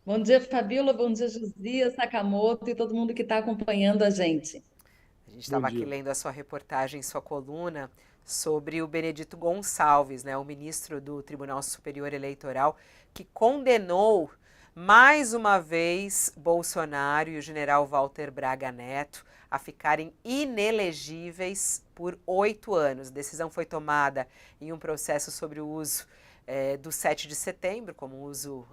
Bom dia, Fabíola. Bom dia, Josias, Sakamoto e todo mundo que está acompanhando a gente. A gente Bom estava aqui dia. lendo a sua reportagem, sua coluna sobre o Benedito Gonçalves, né, o ministro do Tribunal Superior Eleitoral, que condenou mais uma vez Bolsonaro e o general Walter Braga Neto a ficarem inelegíveis por 8 anos. A decisão foi tomada em um processo sobre o uso do 7 de setembro, como uso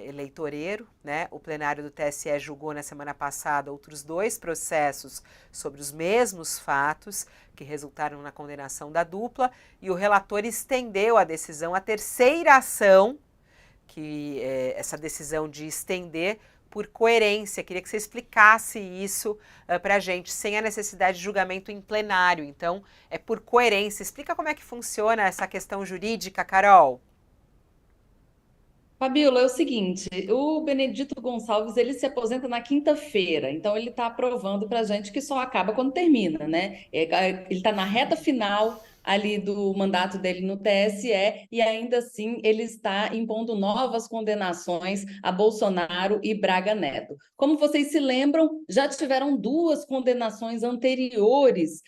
eleitoreiro. Né? O plenário do TSE julgou na semana passada outros dois processos sobre os mesmos fatos, que resultaram na condenação da dupla, e o relator estendeu a decisão à terceira ação, que essa decisão de estender por coerência. Queria que você explicasse isso para a gente, sem a necessidade de julgamento em plenário. Então, é por coerência. Explica como é que funciona essa questão jurídica, Carol. Fabíola, é o seguinte, o Benedito Gonçalves, ele se aposenta na quinta-feira, então ele está aprovando para a gente que só acaba quando termina, né? Ele está na reta final ali do mandato dele no TSE e ainda assim ele está impondo novas condenações a Bolsonaro e Braga Neto. Como vocês se lembram, já tiveram duas condenações anteriores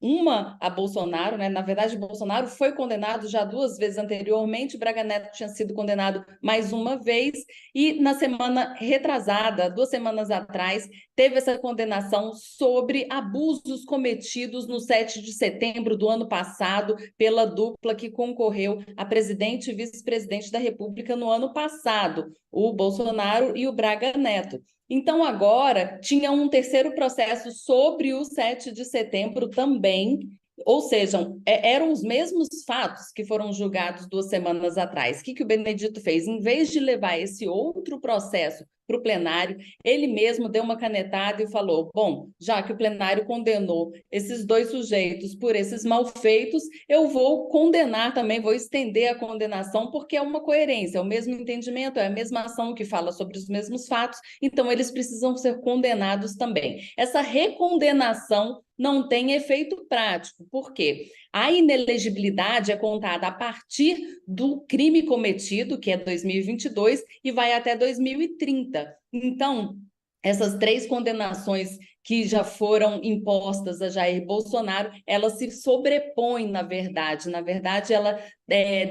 uma a Bolsonaro, né? Na verdade, Bolsonaro foi condenado já duas vezes anteriormente, Braga Neto tinha sido condenado mais uma vez, e na semana retrasada, 2 semanas atrás, teve essa condenação sobre abusos cometidos no 7 de setembro do ano passado pela dupla que concorreu a presidente e vice-presidente da República no ano passado, o Bolsonaro e o Braga Neto. Então, agora, tinha um terceiro processo sobre o 7 de setembro também, ou seja, eram os mesmos fatos que foram julgados 2 semanas atrás. O que o Benedito fez? Em vez de levar esse outro processo para o plenário, ele mesmo deu uma canetada e falou: bom, já que o plenário condenou esses dois sujeitos por esses malfeitos, eu vou condenar também, vou estender a condenação, porque é uma coerência, é o mesmo entendimento, é a mesma ação que fala sobre os mesmos fatos, então eles precisam ser condenados também. Essa recondenação não tem efeito prático, por quê? A inelegibilidade é contada a partir do crime cometido, que é 2022, e vai até 2030. Então, essas três condenações que já foram impostas a Jair Bolsonaro, elas se sobrepõem, na verdade. Na verdade, ela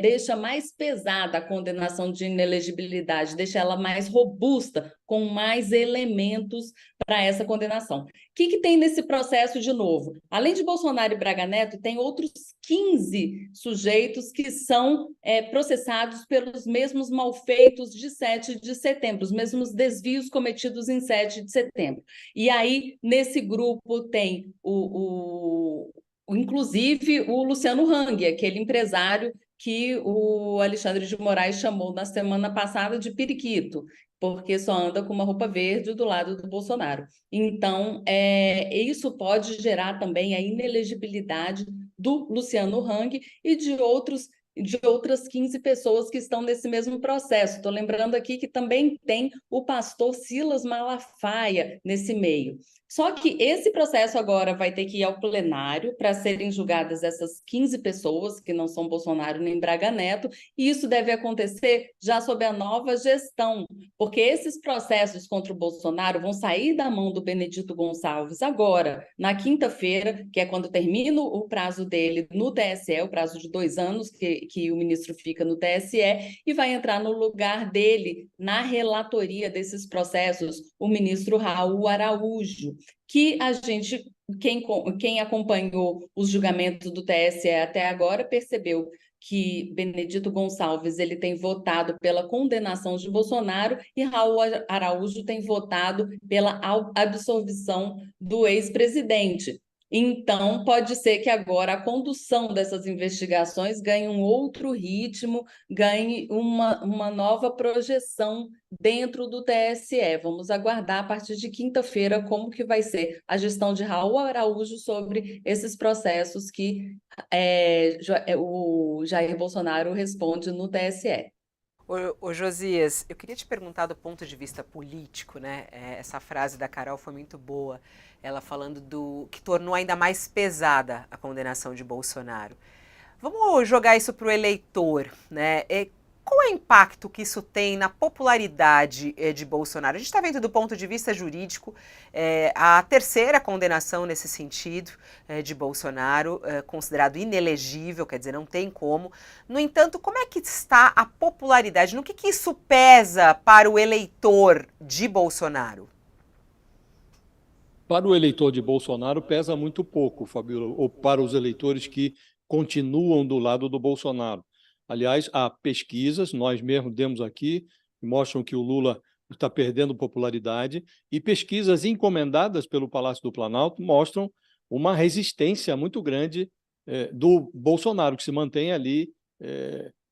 deixa mais pesada a condenação de inelegibilidade, deixa ela mais robusta, com mais elementos para essa condenação. O que tem nesse processo de novo? Além de Bolsonaro e Braga Neto, tem outros 15 sujeitos que são processados pelos mesmos malfeitos de 7 de setembro, os mesmos desvios cometidos em 7 de setembro. E aí, nesse grupo, tem inclusive o Luciano Hang, aquele empresário que o Alexandre de Moraes chamou na semana passada de periquito, porque só anda com uma roupa verde do lado do Bolsonaro. Então, isso pode gerar também a inelegibilidade do Luciano Hang e de outras 15 pessoas que estão nesse mesmo processo. Estou lembrando aqui que também tem o pastor Silas Malafaia nesse meio. Só que esse processo agora vai ter que ir ao plenário para serem julgadas essas 15 pessoas, que não são Bolsonaro nem Braga Neto, e isso deve acontecer já sob a nova gestão, porque esses processos contra o Bolsonaro vão sair da mão do Benedito Gonçalves agora, na quinta-feira, que é quando termina o prazo dele no TSE, o prazo de 2 anos que o ministro fica no TSE, e vai entrar no lugar dele na relatoria desses processos o ministro Raul Araújo, que a gente, quem acompanhou os julgamentos do TSE até agora, percebeu que Benedito Gonçalves ele tem votado pela condenação de Bolsonaro e Raul Araújo tem votado pela absolvição do ex-presidente. Então, pode ser que agora a condução dessas investigações ganhe um outro ritmo, ganhe uma nova projeção dentro do TSE. Vamos aguardar a partir de quinta-feira como que vai ser a gestão de Raul Araújo sobre esses processos que o Jair Bolsonaro responde no TSE. Ô Josias, eu queria te perguntar do ponto de vista político, né? Essa frase da Carol foi muito boa, ela falando do que tornou ainda mais pesada a condenação de Bolsonaro. Vamos jogar isso para o eleitor, né? qual é o impacto que isso tem na popularidade de Bolsonaro? A gente está vendo do ponto de vista jurídico a terceira condenação nesse sentido de Bolsonaro, considerado inelegível, quer dizer, não tem como. No entanto, como é que está a popularidade? No que isso pesa para o eleitor de Bolsonaro? Para o eleitor de Bolsonaro, pesa muito pouco, Fabíola, ou para os eleitores que continuam do lado do Bolsonaro. Aliás, há pesquisas, nós mesmos demos aqui, que mostram que o Lula está perdendo popularidade, e pesquisas encomendadas pelo Palácio do Planalto mostram uma resistência muito grande do Bolsonaro, que se mantém ali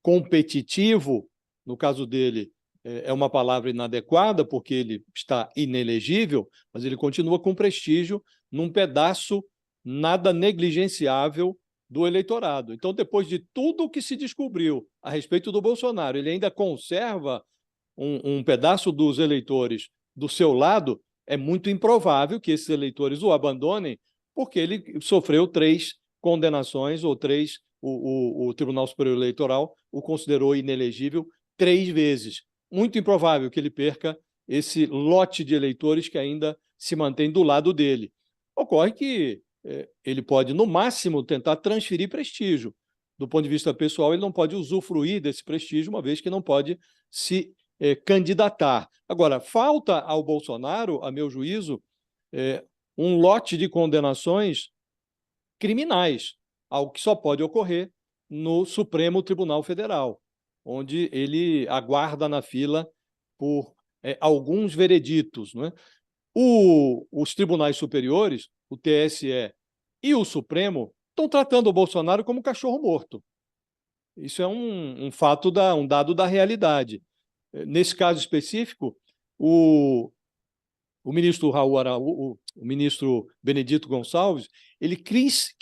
competitivo, no caso dele, é uma palavra inadequada, porque ele está inelegível, mas ele continua com prestígio num pedaço nada negligenciável do eleitorado. Então, depois de tudo o que se descobriu a respeito do Bolsonaro, ele ainda conserva um pedaço dos eleitores do seu lado, é muito improvável que esses eleitores o abandonem, porque ele sofreu 3 condenações, ou 3, o Tribunal Superior Eleitoral o considerou inelegível 3 vezes. Muito improvável que ele perca esse lote de eleitores que ainda se mantém do lado dele. Ocorre que ele pode, no máximo, tentar transferir prestígio. Do ponto de vista pessoal, ele não pode usufruir desse prestígio, uma vez que não pode se candidatar. Agora, falta ao Bolsonaro, a meu juízo, um lote de condenações criminais, algo que só pode ocorrer no Supremo Tribunal Federal, onde ele aguarda na fila por alguns vereditos, não é? Os tribunais superiores, o TSE e o Supremo, estão tratando o Bolsonaro como cachorro morto. Isso é um fato, um dado da realidade. Nesse caso específico, o ministro Raul Araújo, o ministro Benedito Gonçalves, ele quis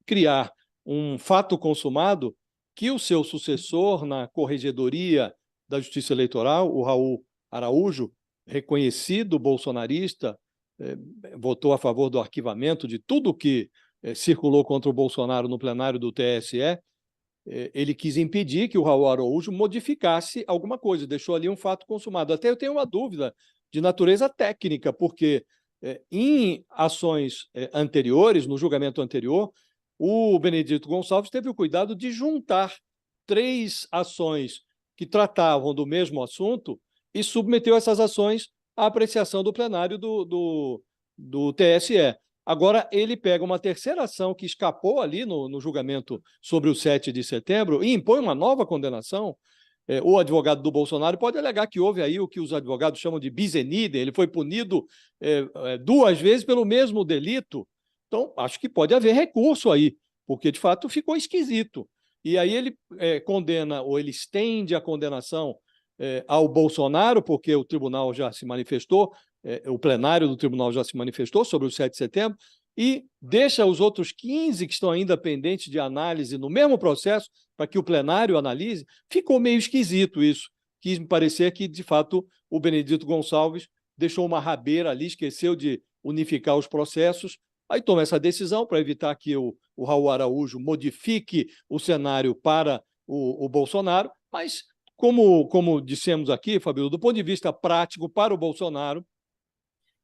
criar um fato consumado que o seu sucessor na Corregedoria da Justiça Eleitoral, o Raul Araújo, reconhecido bolsonarista, votou a favor do arquivamento de tudo que circulou contra o Bolsonaro no plenário do TSE, ele quis impedir que o Raul Araújo modificasse alguma coisa, deixou ali um fato consumado. Até eu tenho uma dúvida de natureza técnica, porque em ações anteriores, no julgamento anterior, o Benedito Gonçalves teve o cuidado de juntar 3 ações que tratavam do mesmo assunto e submeteu essas ações à apreciação do plenário do TSE. Agora, ele pega uma terceira ação que escapou ali no julgamento sobre o 7 de setembro e impõe uma nova condenação. O advogado do Bolsonaro pode alegar que houve aí o que os advogados chamam de bis in idem, ele foi punido 2 vezes pelo mesmo delito. Então, acho que pode haver recurso aí, porque, de fato, ficou esquisito. E aí ele condena, ou ele estende a condenação ao Bolsonaro, porque o tribunal já se manifestou, o plenário do tribunal já se manifestou sobre o 7 de setembro, e deixa os outros 15 que estão ainda pendentes de análise no mesmo processo, para que o plenário analise. Ficou meio esquisito isso. Quis me parecer que, de fato, o Benedito Gonçalves deixou uma rabeira ali, esqueceu de unificar os processos, aí toma essa decisão para evitar que o Raul Araújo modifique o cenário para o Bolsonaro, mas, como dissemos aqui, Fabíola, do ponto de vista prático para o Bolsonaro,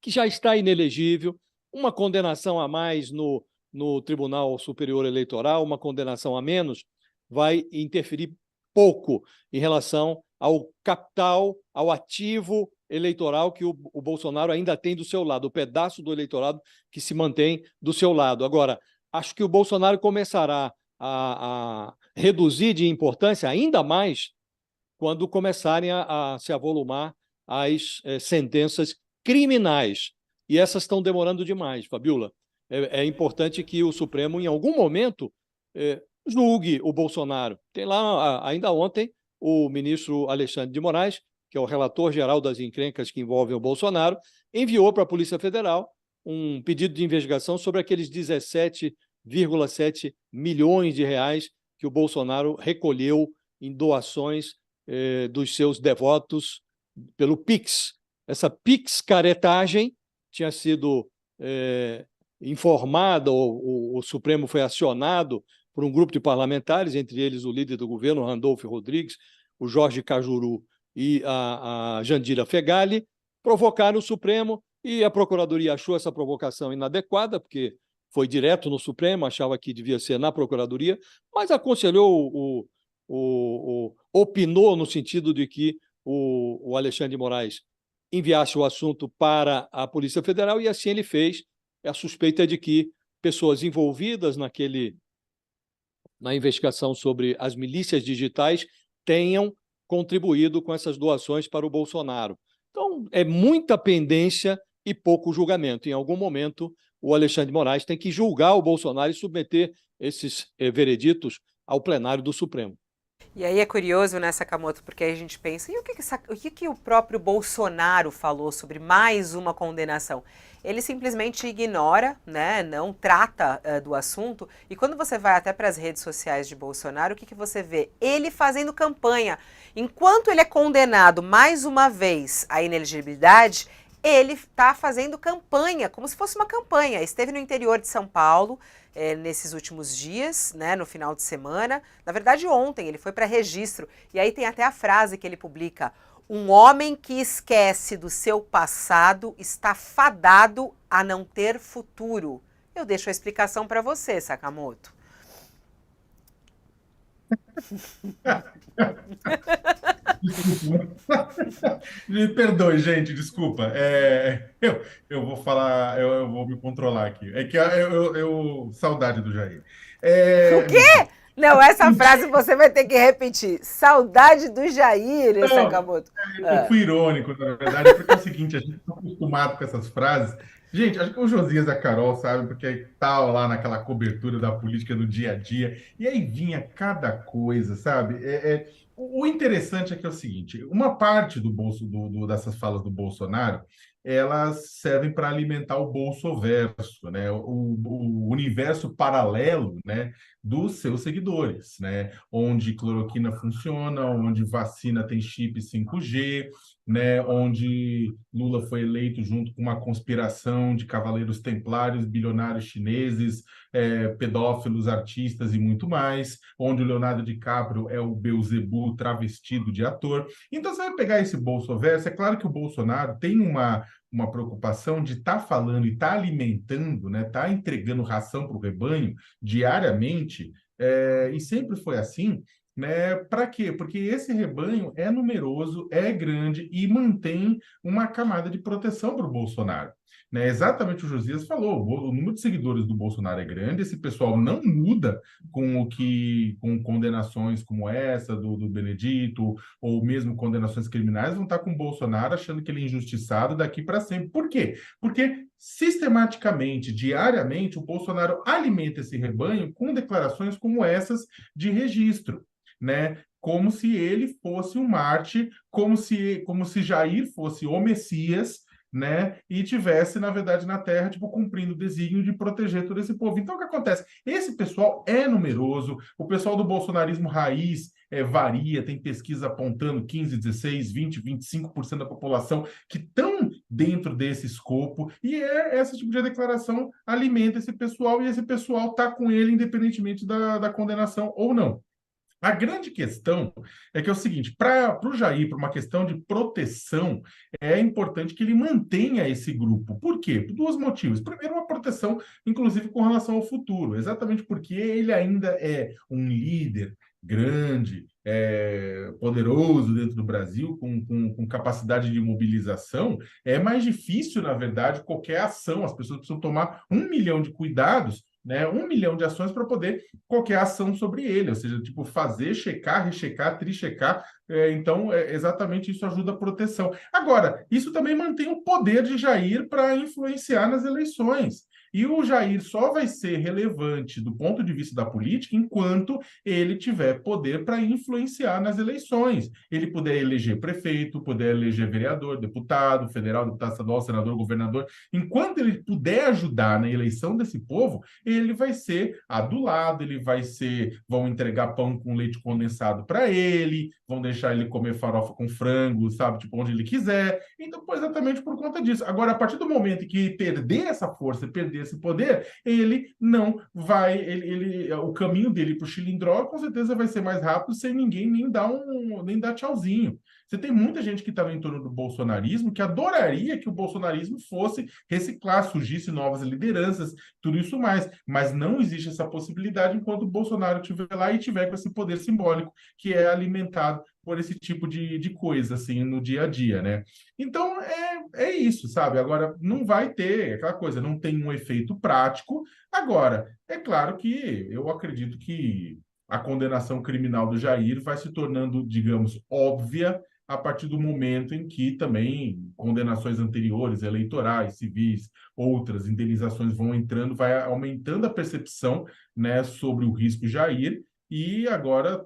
que já está inelegível, uma condenação a mais no Tribunal Superior Eleitoral, uma condenação a menos, vai interferir pouco em relação ao capital, ao ativo eleitoral que o Bolsonaro ainda tem do seu lado, o pedaço do eleitorado que se mantém do seu lado. Agora, acho que o Bolsonaro começará a reduzir de importância ainda mais quando começarem a se avolumar as sentenças criminais. E essas estão demorando demais, Fabíola. É importante que o Supremo, em algum momento, julgue o Bolsonaro. Tem lá, ainda ontem, o ministro Alexandre de Moraes, que é o relator geral das encrencas que envolvem o Bolsonaro, enviou para a Polícia Federal um pedido de investigação sobre aqueles 17,7 milhões de reais que o Bolsonaro recolheu em doações dos seus devotos pelo Pix. Essa Pix-caretagem tinha sido informada, o Supremo foi acionado por um grupo de parlamentares, entre eles o líder do governo, Randolfo Rodrigues, o Jorge Cajuru e a Jandira Fegali, provocaram o Supremo, e a Procuradoria achou essa provocação inadequada, porque foi direto no Supremo, achava que devia ser na Procuradoria, mas aconselhou, opinou no sentido de que o Alexandre de Moraes enviasse o assunto para a Polícia Federal, e assim ele fez. A suspeita é de que pessoas envolvidas na investigação sobre as milícias digitais tenham contribuído com essas doações para o Bolsonaro. Então, é muita pendência e pouco julgamento. Em algum momento, o Alexandre de Moraes tem que julgar o Bolsonaro e submeter esses vereditos ao plenário do Supremo. E aí é curioso, né, Sakamoto, porque aí a gente pensa, e o que o próprio Bolsonaro falou sobre mais uma condenação? Ele simplesmente ignora, né, não trata do assunto, e quando você vai até para as redes sociais de Bolsonaro, o que você vê? Ele fazendo campanha. Enquanto ele é condenado mais uma vez à inelegibilidade, ele está fazendo campanha, como se fosse uma campanha. Esteve no interior de São Paulo, nesses últimos dias, né, no final de semana. Na verdade, ontem ele foi para registro. E aí tem até a frase que ele publica: um homem que esquece do seu passado está fadado a não ter futuro. Eu deixo a explicação para você, Sakamoto. Me perdoe, gente, desculpa. Eu vou falar, eu vou me controlar aqui. É que saudade do Jair. O quê? Não, essa frase você vai ter que repetir. Saudade do Jair, Sakamoto. Eu fui irônico, na verdade, porque é o seguinte, a gente está acostumado com essas frases. Gente, acho que o Josias e a Carol sabem, porque estava lá naquela cobertura da política do dia a dia, e aí vinha cada coisa, sabe? O interessante é que é o seguinte, uma parte dessas falas do Bolsonaro, elas servem para alimentar o bolsoverso, né? O universo paralelo, né, dos seus seguidores, né? Onde cloroquina funciona, onde vacina tem chip 5G, né? Onde Lula foi eleito junto com uma conspiração de cavaleiros templários, bilionários chineses, pedófilos, artistas e muito mais, onde o Leonardo DiCaprio é o Beelzebub travestido de ator. Então, você vai pegar esse bolsoverso, é claro que o Bolsonaro tem uma preocupação de estar falando e estar alimentando, né, estar entregando ração para o rebanho diariamente, e sempre foi assim, né? Para quê? Porque esse rebanho é numeroso, é grande e mantém uma camada de proteção para o Bolsonaro. Né? Exatamente o Josias falou, o número de seguidores do Bolsonaro é grande, esse pessoal não muda com condenações como essa do Benedito, ou mesmo condenações criminais, vão estar com o Bolsonaro achando que ele é injustiçado daqui para sempre. Por quê? Porque sistematicamente, diariamente, o Bolsonaro alimenta esse rebanho com declarações como essas de registro, né? Como se ele fosse um Marte, como se Jair fosse o Messias, né? E tivesse, na verdade, na Terra, tipo, cumprindo o desígnio de proteger todo esse povo. Então, o que acontece? Esse pessoal é numeroso, o pessoal do bolsonarismo raiz varia, tem pesquisa apontando 15, 16, 20, 25% da população que estão dentro desse escopo, e esse tipo de declaração alimenta esse pessoal, e esse pessoal está com ele independentemente da condenação ou não. A grande questão é que é o seguinte, para o Jair, por uma questão de proteção, é importante que ele mantenha esse grupo. Por quê? Por dois motivos. Primeiro, uma proteção, inclusive, com relação ao futuro, exatamente porque ele ainda é um líder grande, poderoso dentro do Brasil, com capacidade de mobilização. É mais difícil, na verdade, qualquer ação. As pessoas precisam tomar 1 milhão de cuidados, né, 1 milhão de ações para poder qualquer ação sobre ele, ou seja, tipo, fazer, checar, rechecar, trichecar. Então, exatamente isso ajuda a proteção. Agora, isso também mantém o poder de Jair para influenciar nas eleições. E o Jair só vai ser relevante do ponto de vista da política enquanto ele tiver poder para influenciar nas eleições. Ele puder eleger prefeito, puder eleger vereador, deputado federal, deputado estadual, senador, governador. Enquanto ele puder ajudar na eleição desse povo, ele vai ser adulado, vão entregar pão com leite condensado para ele, vão deixar ele comer farofa com frango, sabe, tipo, onde ele quiser. Então, exatamente por conta disso. Agora, a partir do momento que perder essa força, perder esse poder, ele não vai, o caminho dele para o Chilindró com certeza vai ser mais rápido sem ninguém nem dar tchauzinho. Você tem muita gente que está no entorno do bolsonarismo que adoraria que o bolsonarismo fosse reciclar, surgisse novas lideranças, tudo isso mais. Mas não existe essa possibilidade enquanto o Bolsonaro estiver lá e tiver com esse poder simbólico que é alimentado por esse tipo de coisa, assim, no dia a dia, né? Então, é isso, sabe? Agora, não vai ter aquela coisa, não tem um efeito prático. Agora, é claro que eu acredito que a condenação criminal do Jair vai se tornando, digamos, óbvia a partir do momento em que também condenações anteriores, eleitorais, civis, outras indenizações vão entrando, vai aumentando a percepção, né, sobre o risco Jair, e agora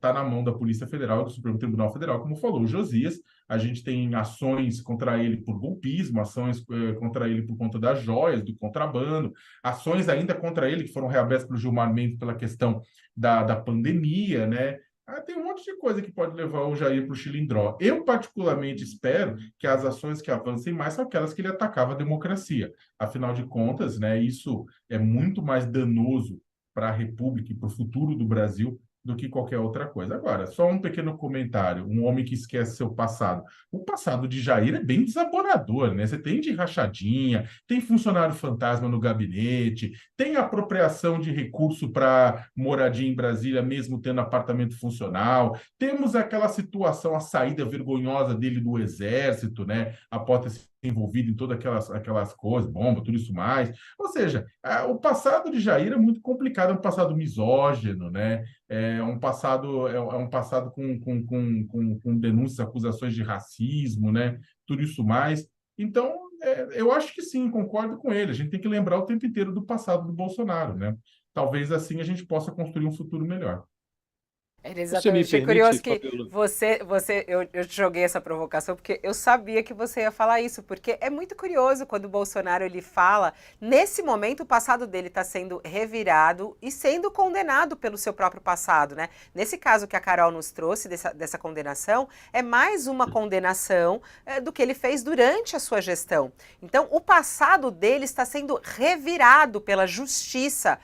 tá na mão da Polícia Federal, do Supremo Tribunal Federal, como falou o Josias. A gente tem ações contra ele por golpismo, ações contra ele por conta das joias, do contrabando, ações ainda contra ele que foram reabertas pelo Gilmar Mendes pela questão da pandemia, né? Tem um monte de coisa que pode levar o Jair para o Chilindró. Eu, particularmente, espero que as ações que avancem mais são aquelas que ele atacava a democracia. Afinal de contas, né, isso é muito mais danoso para a República e para o futuro do Brasil do que qualquer outra coisa. Agora, só um pequeno comentário. Um homem que esquece seu passado. O passado de Jair é bem desaborador, né? Você tem de rachadinha, tem funcionário fantasma no gabinete, tem apropriação de recurso para moradia em Brasília, mesmo tendo apartamento funcional. Temos aquela situação, a saída vergonhosa dele do Exército, né? Após ter se envolvido em todas aquelas coisas, bomba, tudo isso mais. Ou seja, o passado de Jair é muito complicado, é um passado misógino, né? É um passado com denúncias, acusações de racismo, né? Tudo isso mais. Então, eu acho que sim, concordo com ele. A gente tem que lembrar o tempo inteiro do passado do Bolsonaro, né? Talvez assim a gente possa construir um futuro melhor. Era Você me exatamente. É permite, curioso que Fabiola? eu te joguei essa provocação porque eu sabia que você ia falar isso, porque é muito curioso quando o Bolsonaro ele fala, nesse momento o passado dele está sendo revirado e sendo condenado pelo seu próprio passado, né? Nesse caso que a Carol nos trouxe dessa condenação, é mais uma condenação do que ele fez durante a sua gestão. Então, o passado dele está sendo revirado pela justiça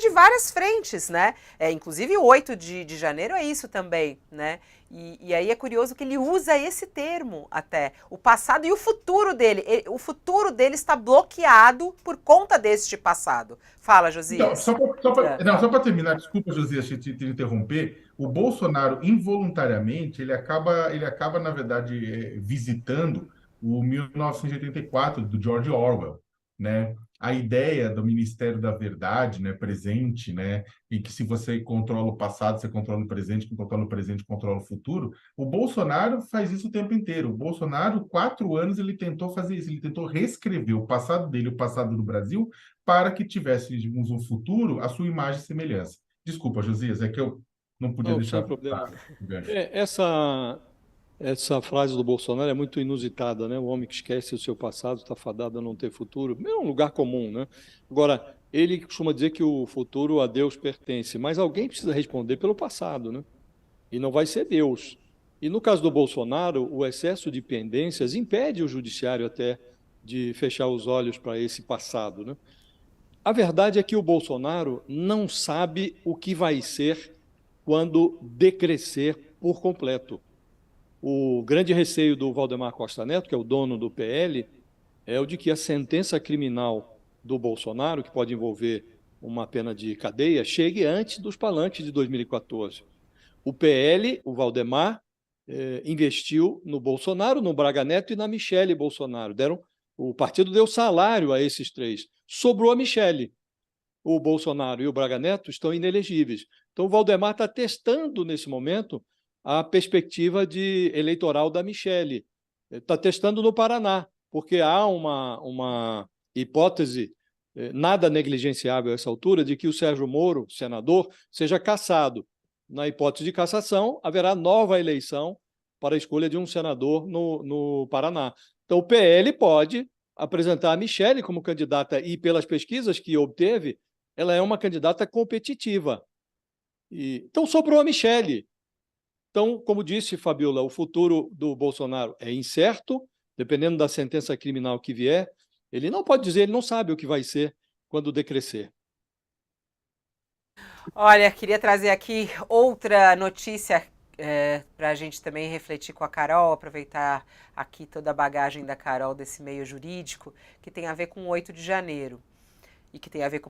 de várias frentes, né? Inclusive o 8 de janeiro é isso também, né? E aí é curioso que ele usa esse termo até, o passado e o futuro dele. O futuro dele está bloqueado por conta deste passado. Fala, Então, Josias. só Fala. para terminar, desculpa, Josias, te interromper. O Bolsonaro, involuntariamente, ele acaba na verdade, visitando o 1984 do George Orwell, né? A ideia do Ministério da Verdade, né, presente, né, e que se você controla o passado, você controla o presente, quem controla o presente controla o futuro. O Bolsonaro faz isso o tempo inteiro. O Bolsonaro, 4 anos, ele tentou fazer isso, ele tentou reescrever o passado dele, o passado do Brasil, para que tivéssemos um futuro à sua imagem e semelhança. Desculpa, Josias, é que eu não podia Não, sem deixar problema. passar o gancho. Essa frase do Bolsonaro é muito inusitada, né? O homem que esquece o seu passado está fadado a não ter futuro. É um lugar comum, né? Agora, ele costuma dizer que o futuro a Deus pertence, mas alguém precisa responder pelo passado, né? E não vai ser Deus. E no caso do Bolsonaro, o excesso de pendências impede o judiciário até de fechar os olhos para esse passado, né? A verdade é que o Bolsonaro não sabe o que vai ser quando decrescer por completo. O grande receio do Valdemar Costa Neto, que é o dono do PL, é o de que a sentença criminal do Bolsonaro, que pode envolver uma pena de cadeia, chegue antes dos palanques de 2014. O PL, o Valdemar, investiu no Bolsonaro, no Braga Neto e na Michele Bolsonaro. O partido deu salário a esses três. Sobrou a Michele. O Bolsonaro e o Braga Neto estão inelegíveis. Então, o Valdemar está testando, nesse momento, a perspectiva eleitoral da Michele. Está testando no Paraná, porque há uma hipótese nada negligenciável a essa altura de que o Sérgio Moro, senador, seja cassado. Na hipótese de cassação, haverá nova eleição para a escolha de um senador no Paraná. Então, o PL pode apresentar a Michele como candidata e, pelas pesquisas que obteve, ela é uma candidata competitiva. Então, sobrou a Michele. Então, como disse Fabiola, o futuro do Bolsonaro é incerto, dependendo da sentença criminal que vier. Ele não pode dizer, ele não sabe o que vai ser quando decrescer. Olha, queria trazer aqui outra notícia para a gente também refletir com a Carol, aproveitar aqui toda a bagagem da Carol desse meio jurídico, que tem a ver com o 8 de janeiro e que tem a ver com